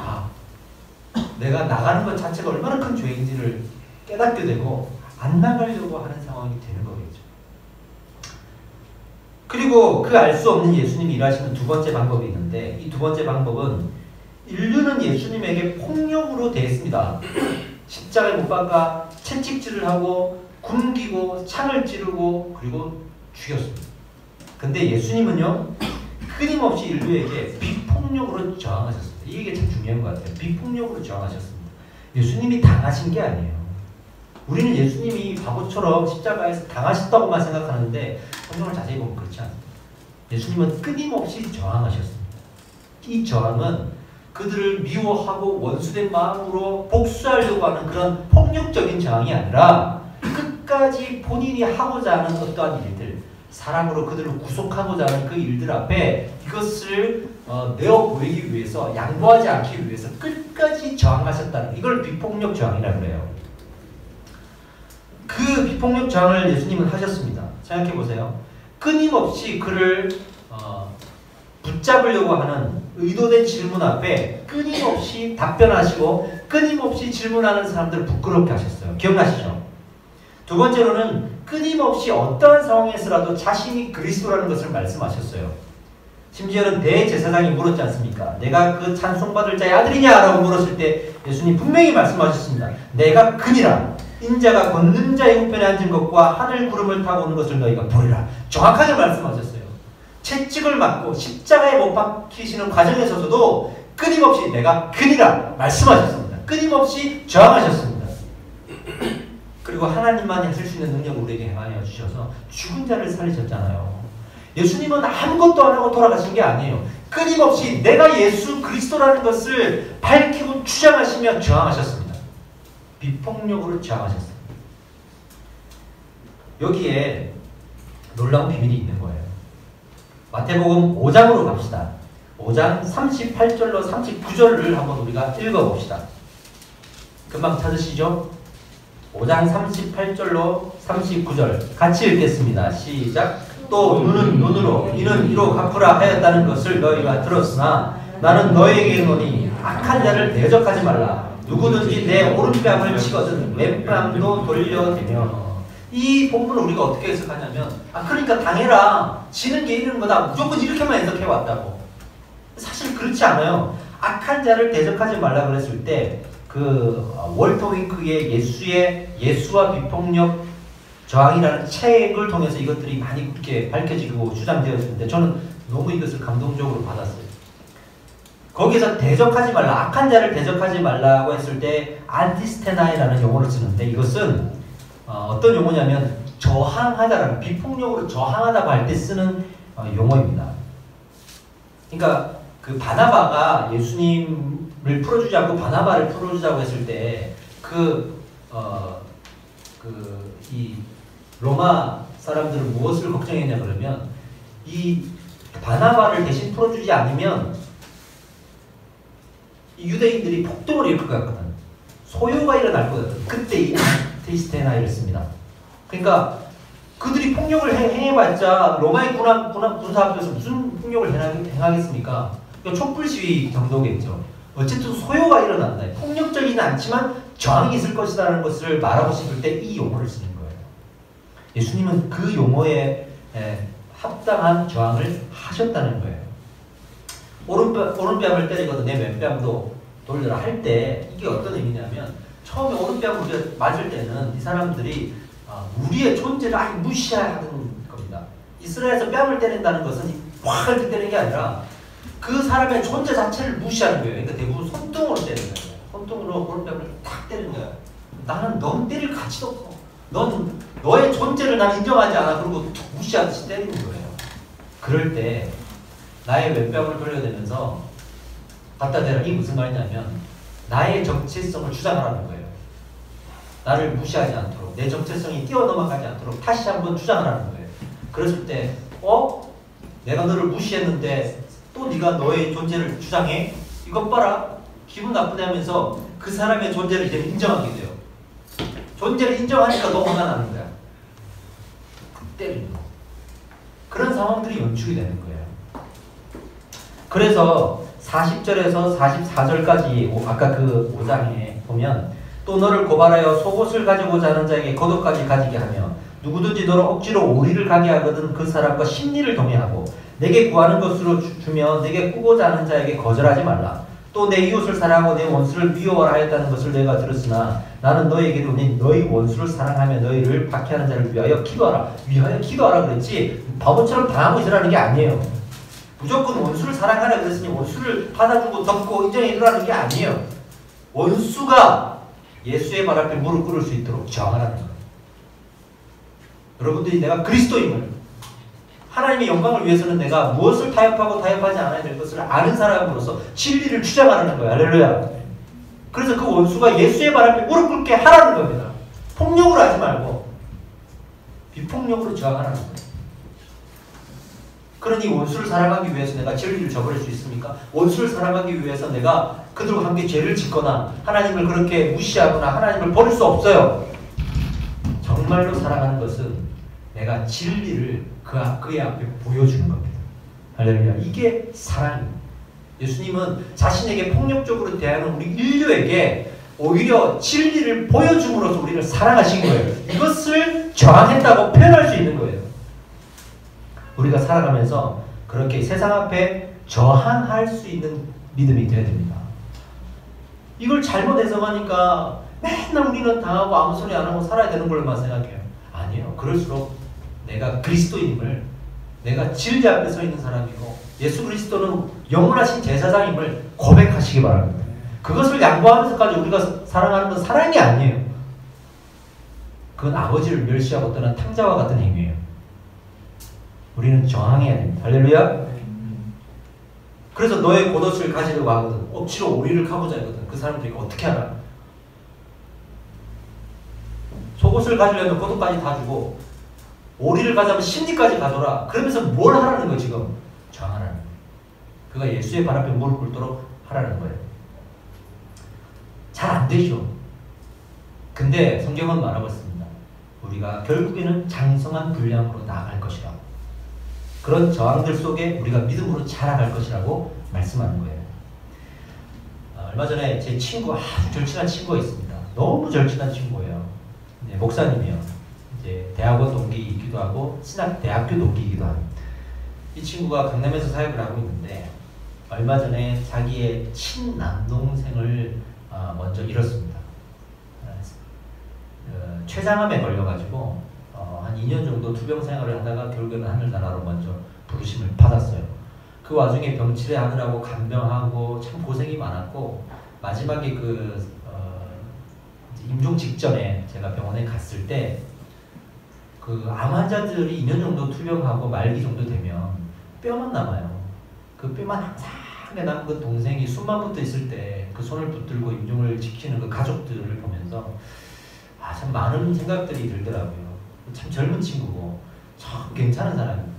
내가 나가는 것 자체가 얼마나 큰 죄인지를 깨닫게 되고 안 나가려고 하는 상황이 되는 거겠죠. 그리고 그 알 수 없는 예수님이 일하시는 두 번째 방법이 있는데 이 두 번째 방법은 인류는 예수님에게 폭력으로 대했습니다. 십자가에 못 박아 채찍질을 하고 굶기고 창을 찌르고 그리고 죽였습니다. 근데 예수님은요 끊임없이 인류에게 비폭력으로 저항하셨습니다. 이게 참 중요한 것 같아요. 비폭력으로 저항하셨습니다. 예수님이 당하신 게 아니에요. 우리는 예수님이 바보처럼 십자가에서 당하셨다고만 생각하는데 성경을 자세히 보면 그렇지 않습니다. 예수님은 끊임없이 저항하셨습니다. 이 저항은 그들을 미워하고 원수된 마음으로 복수하려고 하는 그런 폭력적인 저항이 아니라 끝까지 본인이 하고자 하는 어떠한 일들, 사랑으로 그들을 구속하고자 하는 그 일들 앞에 이것을 내어 보이기 위해서 양보하지 않기 위해서 끝까지 저항하셨다는 이걸 비폭력 저항이라고 그래요. 그 비폭력 저항을 예수님은 하셨습니다. 생각해 보세요. 끊임없이 그를 붙잡으려고 하는 의도된 질문 앞에 끊임없이 답변하시고 끊임없이 질문하는 사람들을 부끄럽게 하셨어요. 기억나시죠? 두 번째로는 끊임없이 어떠한 상황에서라도 자신이 그리스도라는 것을 말씀하셨어요. 심지어는 대제사장이 물었지 않습니까? 내가 그 찬송받을 자의 아들이냐? 라고 물었을 때 예수님 분명히 말씀하셨습니다. 내가 그니라. 인자가 걷는 자의 우편에 앉은 것과 하늘 구름을 타고 오는 것을 너희가 보리라. 정확하게 말씀하셨어요. 채찍을 맞고 십자가에 못 박히시는 과정에서도 끊임없이 내가 그니라 말씀하셨습니다. 끊임없이 저항하셨습니다. 그리고 하나님만이 하실 수 있는 능력을 우리에게 행하여 주셔서 죽은 자를 살리셨잖아요. 예수님은 아무것도 안 하고 돌아가신 게 아니에요. 끊임없이 내가 예수 그리스도라는 것을 밝히고 주장하시며 저항하셨습니다. 비폭력으로 저항하셨습니다. 여기에 놀라운 비밀이 있는 거예요. 마태복음 5장으로 갑시다. 5장 38절로 39절을 한번 우리가 읽어봅시다. 금방 찾으시죠? 5장 38절로 39절 같이 읽겠습니다. 시작. 또 눈은 눈으로 이는 이로 갚으라 하였다는 것을 너희가 들었으나 나는 너희에게 이르노니 악한 자를 대적하지 말라. 누구든지 내 오른뺨을 치거든 왼뺨도 돌려대며. 이 본문을 우리가 어떻게 해석하냐면 그러니까 당해라. 지는 게 이런 거다. 무조건 이렇게만 해석해왔다고. 사실 그렇지 않아요. 악한 자를 대적하지 말라 그랬을 때 그 월터 윙크의 예수와 비폭력 저항이라는 책을 통해서 이것들이 많이 그렇게 밝혀지고 주장되었는데 저는 너무 이것을 감동적으로 받았어요. 거기서 대적하지 말라, 악한 자를 대적하지 말라고 했을 때 안티스테나이라는 용어를 쓰는데 이것은 어떤 용어냐면 저항하다라는, 비폭력으로 저항하다고 할 때 쓰는 용어입니다. 그러니까 그 바나바가 예수님을 풀어주지 않고 바나바를 풀어주자고 했을 때 이 로마 사람들은 무엇을 걱정했냐 그러면 이 바나바를 대신 풀어주지 않으면 이 유대인들이 폭동을 일으킬 것 같거든. 소요가 일어날 것 같거든. 그때 이 안티스테나이를 씁니다. 그러니까 그들이 폭력을 행해봤자 로마의 군사 앞에서 무슨 폭력을 행하겠습니까? 그러니까 촛불 시위 정도겠죠. 어쨌든 소요가 일어난다. 폭력적이진 않지만 저항이 있을 것이라는 것을 말하고 싶을 때 이 용어를 쓰는 거예요. 예수님은 그 용어에 합당한 저항을 하셨다는 거예요. 오른뺨을 때리거든 내 왼뺨도 돌려라 할 때 이게 어떤 의미냐면 처음에 오른뺨을 우리가 맞을 때는 이 사람들이 우리의 존재를 아예 무시하는 겁니다. 이스라엘에서 뺨을 때린다는 것은 확 이렇게 때리는 게 아니라 그 사람의 존재 자체를 무시하는 거예요. 그러니까 대부분 손등으로 때리는 거예요. 손등으로 오른뺨을 탁 때리는 거예요. 나는 넌 때릴 가치도 없고 너의 존재를 난 인정하지 않아. 그리고 무시하듯이 때리는 거예요. 그럴 때 나의 왼뺨을 돌려대면서 갖다 대라. 이게 무슨 말이냐면 나의 정체성을 주장하라는 거예요. 나를 무시하지 않도록 내 정체성이 뛰어넘어가지 않도록 다시 한번 주장하라는 거예요. 그랬을 때 내가 너를 무시했는데 또 네가 너의 존재를 주장해? 이것 봐라. 기분 나쁘네 하면서 그 사람의 존재를 이제 인정하게 돼요. 존재를 인정하니까 너 화가 나는 거야. 때리는 거. 그런 상황들이 연출이 되는 거예요. 그래서 40절에서 44절까지 아까 그 5장에 보면 또 너를 고발하여 속옷을 가지고자 하는 자에게 겉옷까지 가지게 하며 누구든지 너를 억지로 오리를 가게 하거든 그 사람과 심리를 동의하고 내게 구하는 것으로 주며 내게 꾸고자 하는 자에게 거절하지 말라. 또 내 이웃을 사랑하고 내 원수를 미워하라 하였다는 것을 내가 들었으나 나는 너에게 이르노니 너희 원수를 사랑하며 너희를 박해하는 자를 위하여 기도하라. 위하여 기도하라 그랬지 바보처럼 당하고 있으라는 게 아니에요. 무조건 원수를 사랑하라 그랬으니 원수를 받아주고 덮고 인정해 주라는 게 아니에요. 원수가 예수의 발 앞에 무릎 꿇을 수 있도록 저항하라는 거예요. 여러분들이 내가 그리스도임을 하나님의 영광을 위해서는 내가 무엇을 타협하고 타협하지 않아야 될 것을 아는 사람으로서 진리를 주장하라는 거예요. 할렐루야. 그래서 그 원수가 예수의 발 앞에 무릎 꿇게 하라는 겁니다. 폭력으로 하지 말고 비폭력으로 저항하라는 거예요. 그러니 원수를 사랑하기 위해서 내가 진리를 저버릴 수 있습니까? 원수를 사랑하기 위해서 내가 그들과 함께 죄를 짓거나 하나님을 그렇게 무시하거나 하나님을 버릴 수 없어요. 정말로 사랑하는 것은 내가 진리를 그의 앞에 보여주는 겁니다. 할렐루야. 이게 사랑입니다. 예수님은 자신에게 폭력적으로 대하는 우리 인류에게 오히려 진리를 보여줌으로써 우리를 사랑하신 거예요. 이것을 저항했다고 표현할 수 있는 거예요. 우리가 살아가면서 그렇게 세상 앞에 저항할 수 있는 믿음이 되어야 됩니다. 이걸 잘못 해석하니까 맨날 우리는 당하고 아무 소리 안 하고 살아야 되는 걸로만 생각해요. 아니에요. 그럴수록 내가 그리스도인임을, 내가 진리 앞에 서 있는 사람이고 예수 그리스도는 영원하신 제사장임을 고백하시기 바랍니다. 그것을 양보하면서까지 우리가 사랑하는 건 사랑이 아니에요. 그건 아버지를 멸시하고 떠난 탕자와 같은 행위예요. 우리는 저항해야 됩니다. 할렐루야. 그래서 너의 겉옷을 가지려고 하거든. 억지로 오리를 가보자 하거든. 그 사람들이 어떻게 하나? 속옷을 가지려면 겉옷까지 다 주고 오리를 가자면 심리까지 가져라. 그러면서 뭘 하라는 거예요 지금? 저항하라는 거예요. 그가 예수의 발 앞에 무릎 꿇도록 하라는 거예요. 잘 안 되죠. 근데 성경은 말하고 있습니다. 우리가 결국에는 장성한 분량으로 나아갈 것이라고. 그런 저항들 속에 우리가 믿음으로 자라갈 것이라고 말씀하는 거예요. 얼마 전에 제 친구, 아주 절친한 친구가 있습니다. 너무 절친한 친구예요. 네, 목사님이요. 이제 대학원 동기이기도 하고 신학대학교 동기이기도 합니다. 이 친구가 강남에서 사역을 하고 있는데 얼마 전에 자기의 친남동생을 먼저 잃었습니다. 췌장암에 걸려가지고 한 2년 정도 투병 생활을 하다가 결국에는 하늘나라로 먼저 부르심을 받았어요. 그 와중에 병치레 하느라고 간병하고 참 고생이 많았고 마지막에 임종 직전에 제가 병원에 갔을 때 그 암 환자들이 2년 정도 투병하고 말기 정도 되면 뼈만 남아요. 그 뼈만 항상 남은 그 동생이 숨만 붙어 있을 때 그 손을 붙들고 임종을 지키는 그 가족들을 보면서 참 많은 생각들이 들더라고요. 참 젊은 친구고 참 괜찮은 사람이에요.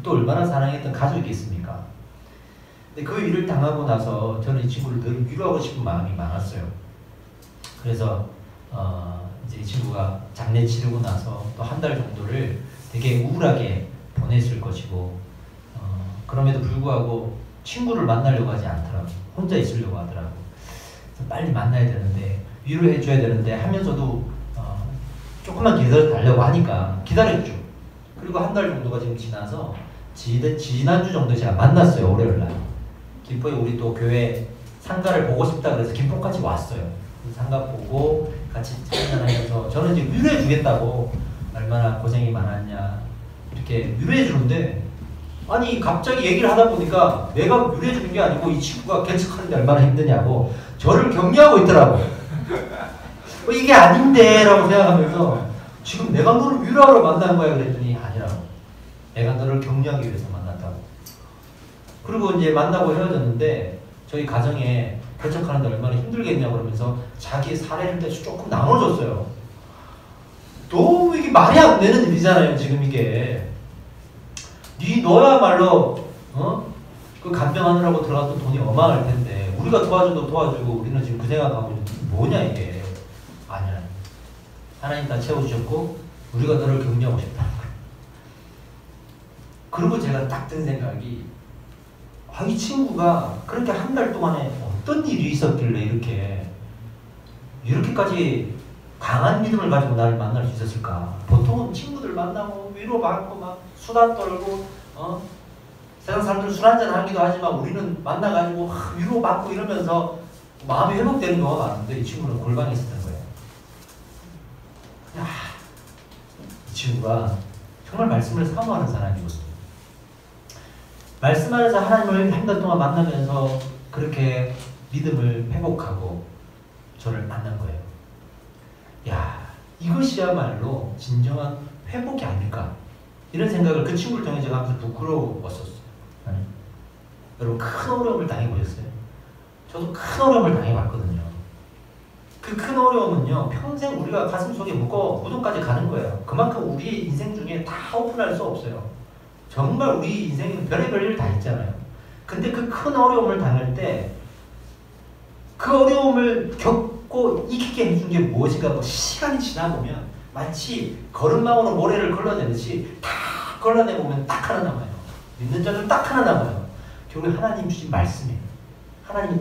또 얼마나 사랑했던 가족이 있습니까? 근데 그 일을 당하고 나서 저는 이 친구를 늘 위로하고 싶은 마음이 많았어요. 그래서 이제 이 친구가 장례 치르고 나서 또 한 달 정도를 되게 우울하게 보냈을 것이고 그럼에도 불구하고 친구를 만나려고 하지 않더라고요. 혼자 있으려고 하더라고요. 빨리 만나야 되는데 위로해 줘야 되는데 하면서도 조금만 기다려달라고 하니까 기다렸죠. 그리고 한 달 정도가 지금 지나서 지난주 정도 제가 만났어요. 월요일날 김포에 우리 또 교회 상가를 보고 싶다 그래서 김포까지 왔어요. 상가 보고 같이 한잔하면서 저는 이제 위로해 주겠다고 얼마나 고생이 많았냐 이렇게 위로해 주는데 아니 갑자기 얘기를 하다 보니까 내가 위로해 주는 게 아니고 이 친구가 개척하는데 얼마나 힘드냐고 저를 격려하고 있더라고요. 이게 아닌데 라고 생각하면서 지금 내가 너를 위로하러 만난 거야 그랬더니 아니라고. 내가 너를 격려하기 위해서 만났다고. 그리고 이제 만나고 헤어졌는데 저희 가정에 개척하는데 얼마나 힘들겠냐고 그러면서 자기의 사례를 조금 나눠줬어요. 너무 이게 말이 안 되는 일이잖아요 지금 이게. 너야말로 그 간병하느라고 들어갔던 돈이 어마할 텐데 우리가 도와줘도 도와주고 우리는 지금 그 생각하고 뭐냐 이게. 아니야. 하나님 다 채워주셨고 우리가 너를 격려하고 싶다. 그리고 제가 딱 든 생각이 이 친구가 그렇게 한 달 동안에 어떤 일이 있었길래 이렇게까지 강한 믿음을 가지고 나를 만날 수 있었을까. 보통은 친구들 만나고 위로받고 막 수다 떨고 세상 사람들 술 한잔 하기도 하지만 우리는 만나가지고 위로받고 이러면서 마음이 회복되는 경우가 많은데 이 친구는 골방에 있었던 거예요. 이 친구가 정말 말씀을 사모하는 사람이거든요. 말씀 안에서 하나님을 한 달 동안 만나면서 그렇게 믿음을 회복하고 저를 만난 거예요. 이것이야말로 진정한 회복이 아닐까 이런 생각을 그 친구를 통해 제가 하면서 부끄러웠었어요. 여러분 큰 어려움을 당해보셨어요? 저도 큰 어려움을 당해봤거든요. 그 큰 어려움은요 평생 우리가 가슴속에 무덤까지 가는 거예요. 그만큼 우리의 인생 중에 다 오픈할 수 없어요. 정말 우리 인생에는 별의별 일 다 있잖아요. 근데 그 큰 어려움을 당할 때 그 어려움을 겪고 이기게 해준 게 무엇인가 뭐 시간이 지나 보면 마치 거름망으로 모래를 걸러내듯이 다 걸러내보면 딱 하나 남아요. 믿는 자들 딱 하나 남아요. 결국 하나님 주신 말씀이에요. 하나님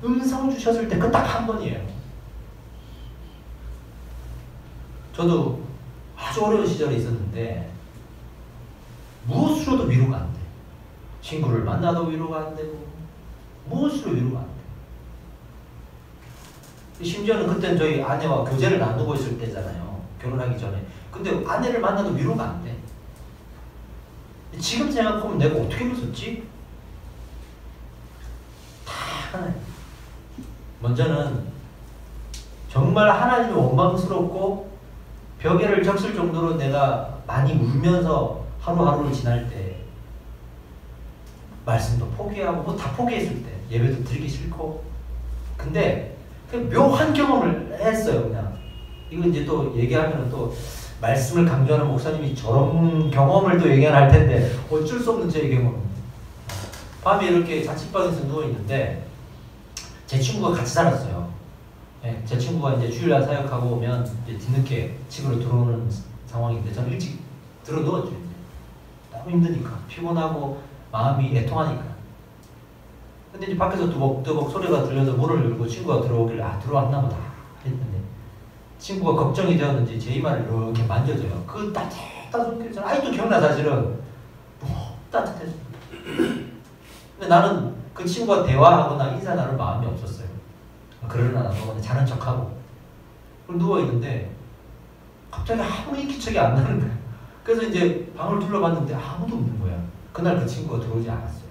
음성 주셨을 때 그 딱 한 번이에요. 저도 아주 어려운 시절에 있었는데 무엇으로도 위로가 안 돼. 친구를 만나도 위로가 안 되고 무엇으로 위로가 안 돼. 심지어는 그때는 저희 아내와 교제를 나누고 있을 때잖아요. 결혼하기 전에. 근데 아내를 만나도 위로가 안 돼. 지금 생각하면 내가 어떻게 웃었지? 다 하나님. 먼저는 정말 하나님이 원망스럽고 벽에를 적실 정도로 내가 많이 울면서 하루하루를 지날 때 말씀도 포기하고 뭐 다 포기했을 때 예배도 드리기 싫고 근데 그 묘한 경험을 했어요. 그냥 이거 이제 또 얘기하면 또 말씀을 강조하는 목사님이 저런 경험을 또 얘기할 텐데 어쩔 수 없는 제 경험. 밤에 이렇게 자취방에서 누워 있는데 제 친구가 같이 살았어요. 네, 제 친구가 이제 주일날 사역하고 오면 이제 뒤늦게 집으로 들어오는 상황인데 저는 일찍 들어 누웠죠. 이제. 너무 힘드니까 피곤하고 마음이 애통하니까. 근데 이제 밖에서 두벅두벅 소리가 들려서 문을 열고 친구가 들어오길래 들어왔나 보다 했는데 친구가 걱정이 되었는지 제 이마를 이렇게 만져줘요. 그 따뜻한 손길이 저는 아직도 기억나. 사실은 너무 따뜻했어요. 근데 나는 그 친구와 대화하거나 인사 나눌 마음이 없었어요. 그러나 나도 자는 척하고 누워있는데 갑자기 아무 인기척이 안 나는 거야. 그래서 이제 방을 둘러봤는데 아무도 없는 거야. 그날 그 친구가 들어오지 않았어요.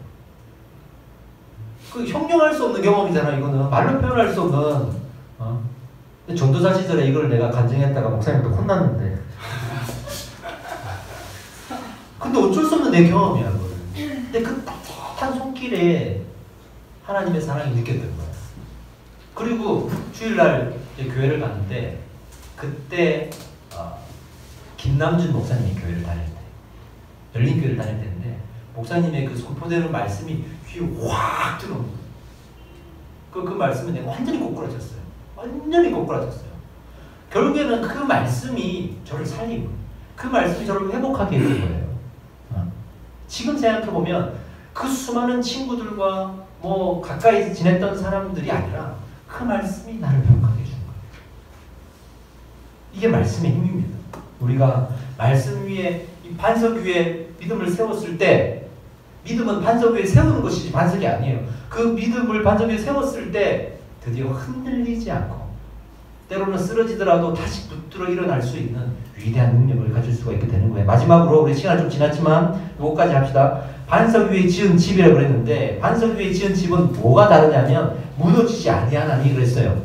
그 형용할 수 없는 경험이잖아. 이거는 말로 표현할 수 없는. 전도사 시절에 이걸 내가 간증했다가 목사님도 혼났는데. 근데 어쩔 수 없는 내 경험이야. 그걸. 근데 그 따뜻한 손길에 하나님의 사랑이 느꼈던 거야. 그리고 주일날 이제 교회를 갔는데 그때 김남준 목사님이 교회를 다닐 때 열린교회를 다닐 때인데 목사님의 그 선포되는 말씀이 귀에 확 들어온 거예요. 그 말씀에 내가 완전히 꼬꾸라졌어요. 완전히 꼬꾸라졌어요. 결국에는 그 말씀이 저를 살린 거예요. 그 말씀이 저를 회복하게 해준 거예요. 지금 생각해보면 그 수많은 친구들과 뭐 가까이 지냈던 사람들이 아니라 그 말씀이 나를 회복하게 해준 거예요. 이게 말씀의 힘입니다. 우리가 말씀 위에 이 반석 위에 믿음을 세웠을 때 믿음은 반석 위에 세우는 것이지 반석이 아니에요. 그 믿음을 반석 위에 세웠을 때 드디어 흔들리지 않고 때로는 쓰러지더라도 다시 붙들어 일어날 수 있는 위대한 능력을 가질 수가 있게 되는 거예요. 마지막으로 우리 시간 좀 지났지만 이거까지 합시다. 반석 위에 지은 집이라고 그랬는데 반석 위에 지은 집은 뭐가 다르냐면 무너지지 아니하나니 그랬어요.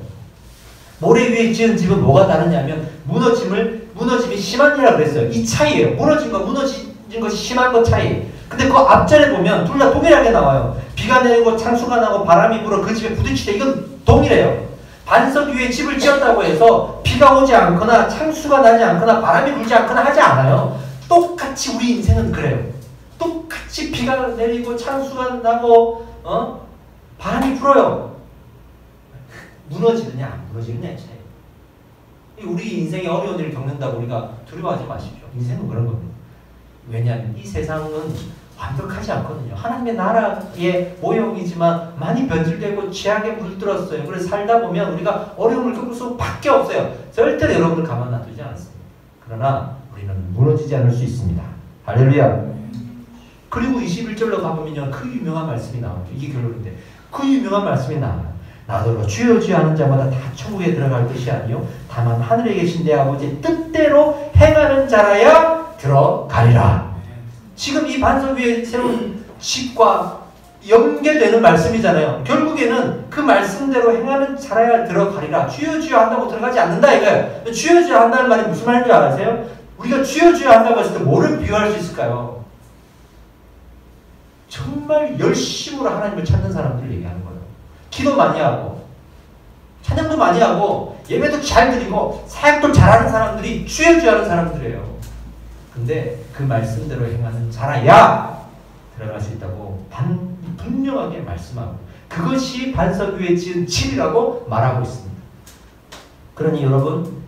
모래 위에 지은 집은 뭐가 다르냐면 무너짐이 심하니라 그랬어요. 이 차이예요. 무너짐과 무너진 것이 심한 것 차이. 근데 그 앞절에 보면 둘 다 동일하게 나와요. 비가 내리고 창수가 나고 바람이 불어 그 집에 부딪히되 이건 동일해요. 반석 위에 집을 지었다고 해서 비가 오지 않거나 창수가 나지 않거나 바람이 불지 않거나 하지 않아요. 똑같이 우리 인생은 그래요. 똑같이 비가 내리고 창수가 나고 바람이 불어요. 무너지느냐 안 무너지느냐의 차이. 우리 인생에 어려운 일을 겪는다고 우리가 두려워하지 마십시오. 인생은 그런 겁니다. 왜냐하면 이 세상은 완벽하지 않거든요. 하나님의 나라의 모형이지만 많이 변질되고 죄악에 물들었어요. 그래서 살다 보면 우리가 어려움을 겪을 수밖에 없어요. 절대로 여러분을 가만 놔두지 않습니다. 그러나 우리는 무너지지 않을 수 있습니다. 할렐루야. 그리고 21절로 가보면요. 그 유명한 말씀이 나오죠. 이게 결론인데 그 유명한 말씀이 나와요. 나더러 주여 주여 하는 자마다 다 천국에 들어갈 것이 아니요 다만 하늘에 계신 내 아버지 뜻대로 행하는 자라야 들어가리라. 지금 이 반석 위에 세운 집과 연계되는 말씀이잖아요. 결국에는 그 말씀대로 행하는 자라야 들어가리라. 주여 주여 한다고 들어가지 않는다 이거예요. 주여 주여 한다는 말이 무슨 말인지 아세요? 우리가 주여 주여 한다고 했을 때 뭐를 비유할 수 있을까요? 정말 열심으로 하나님을 찾는 사람들을 얘기하는 거예요. 기도 많이 하고 찬양도 많이 하고 예배도 잘 드리고 사역도 잘하는 사람들이 주여 주여 하는 사람들이에요. 근데 그 말씀대로 행하는 자라야 들어갈 수 있다고 분명하게 말씀하고 그것이 반석 위에 지은 집이라고 말하고 있습니다. 그러니 여러분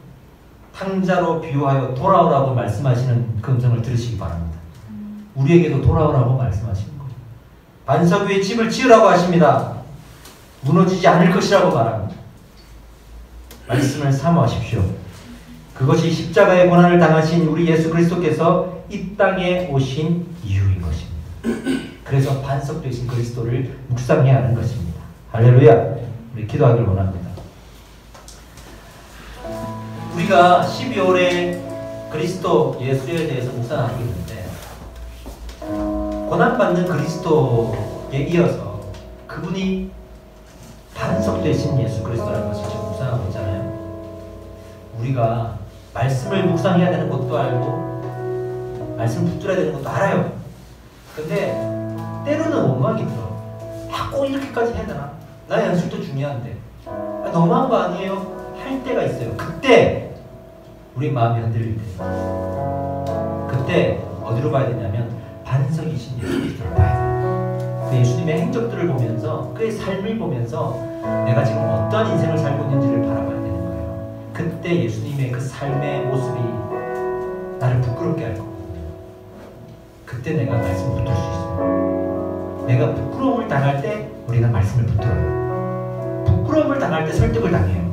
탕자로 비유하여 돌아오라고 말씀하시는 그 음성을 들으시기 바랍니다. 우리에게도 돌아오라고 말씀하시는 거예요. 반석 위에 집을 지으라고 하십니다. 무너지지 않을 것이라고 말합니다. 말씀을 사모하십시오. 그것이 십자가의 고난을 당하신 우리 예수 그리스도께서 이 땅에 오신 이유인 것입니다. 그래서 반석 되신 그리스도를 묵상해야 하는 것입니다. 할렐루야. 우리 기도하기를 원합니다. 우리가 12월에 그리스도 예수에 대해서 묵상하고 있는데 고난받는 그리스도에 이어서 그분이 반석 되신 예수 그리스도라는 것을 지금 묵상하고 있잖아요. 우리가 말씀을 묵상해야 되는 것도 알고 말씀을 붙들어야 되는 것도 알아요. 근데 때로는 원망이 들어. 꼭 이렇게까지 해야 되나? 나의 연습도 중요한데 너무한 거 아니에요? 할 때가 있어요. 그때 우리 마음이 흔들릴 때 그때 어디로 가야 되냐면 반석이신 예수 그리스도를 봐야 돼요. 그 예수님의 행적들을 보면서 그의 삶을 보면서 내가 지금 어떠한 인생을 살고 있는지를 바라봐야 되는 거예요. 그때 예수님의 그 삶의 모습이 나를 부끄럽게 할 거거든요. 그때 내가 말씀을 붙들 수 있어요. 내가 부끄러움을 당할 때 우리가 말씀을 붙들어요. 부끄러움을 당할 때 설득을 당해요.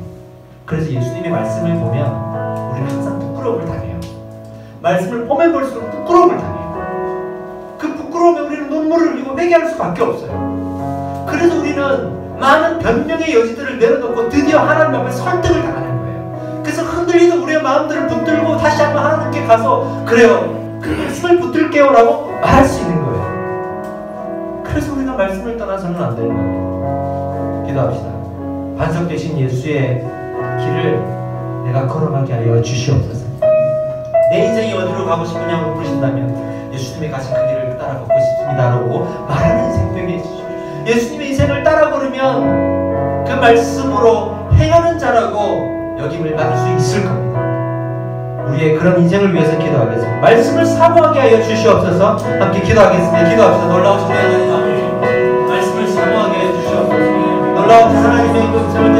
그래서 예수님의 말씀을 보면 우리는 항상 부끄러움을 당해요. 말씀을 보면 볼수록 부끄러움을 당해요. 그 부끄러움에 우리는 눈물을 흘리고 회개할 수밖에 없어요. 그래서 우리는 많은 변명의 여지들을 내려놓고 드디어 하나님 앞에 설득을 당하는 거예요. 그래서 흔들리는 우리의 마음들을 붙들고 다시 한번 하나님께 가서 그래요. 그 말씀을 붙들게요 라고 말할 수 있는 거예요. 그래서 우리가 말씀을 떠나서는 안 되는 겁니다. 기도합시다. 반석 되신 예수의 길을 내가 걸어가게 하여 주시옵소서. 내 인생이 어디로 가고 싶으냐고 물으신다면 예수님이 가신 그 길을 따라 걷고 싶습니다라고 말하는 인생 되게 해주십시오. 예수님의 인생을 따라 걸으면 그 말씀으로 행하는 자라고 여김을 받을 수 있을 겁니다. 우리의 그런 인생을 위해서 기도하겠습니다. 말씀을 사모하게 하여 주시옵소서. 함께 기도하겠습니다. 기도합시다. 놀라우신 하나님, 말씀을 사모하게 하여 주시옵소서. 놀라운 하나님의 음성을